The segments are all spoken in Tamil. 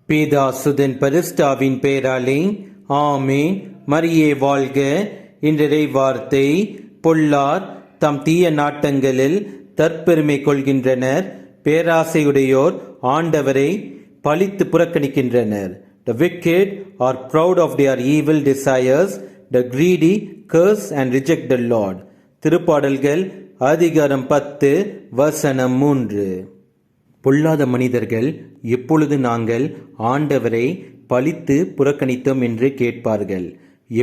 பிதா சுதன் பரிசுத்தாவின் பெயராலே ஆமேன். மரியே வாழ்க. இன்றைய வார்த்தை: பொல்லார் தம் தீய நாட்டங்களில் தற்பெருமை கொள்கின்றனர், பேராசையுடையோர் ஆண்டவரை பழித்து புறக்கணிக்கின்றனர். The wicked are proud of their evil desires, the greedy curse and reject the Lord. திருப்பாடல்கள் அதிகாரம் 10 வசனம் 3. பொல்லாத மனிதர்கள் எப்பொழுது நாங்கள் ஆண்டவரை பழித்து புறக்கணித்தோம் என்று கேட்பார்கள்.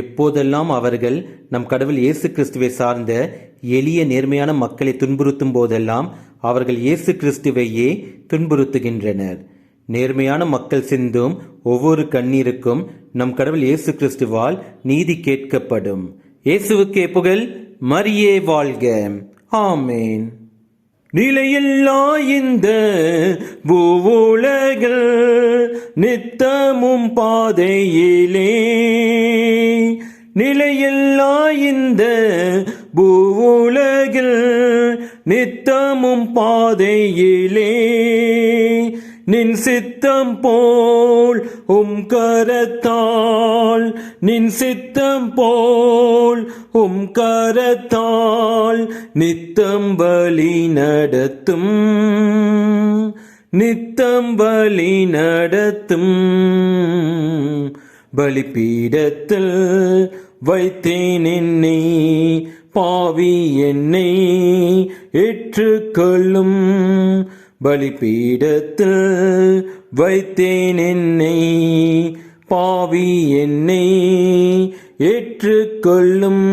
எப்போதெல்லாம் அவர்கள் நம் கடவுள் இயேசு கிறிஸ்துவை சார்ந்த எளிய நேர்மையான மக்களை துன்புறுத்தும் போதெல்லாம் அவர்கள் இயேசு கிறிஸ்துவையே துன்புறுத்துகின்றனர். நேர்மையான மக்கள் சிந்தும் ஒவ்வொரு கண்ணீருக்கும் நம் கடவுள் இயேசு கிறிஸ்துவால் நீதி கேட்கப்படும். இயேசுவுக்கே புகழ். மரியே வாழ்க. ஆமேன். நிலையில்லா இந்த பூவுலகில் நித்தமும் பாதையிலே, நிலையில்லா இந்த பூவுலகில் நித்தமும் பாதையிலே, நின் சித்தம் போல் கரத்தால், நின் சித்தம் போல் கரத்தால் நித்தம் வழி நடத்தும், நித்தம் வழி நடத்தும். பலிபீடத்தில் வைத்தேன் என்னை, பாவி என்னை ஏற்றுக்கொள்ளும். பலிபீடத்தில் வைத்தேன் என்னை, பாவி என்னை ஏற்றுக்கொள்ளும்.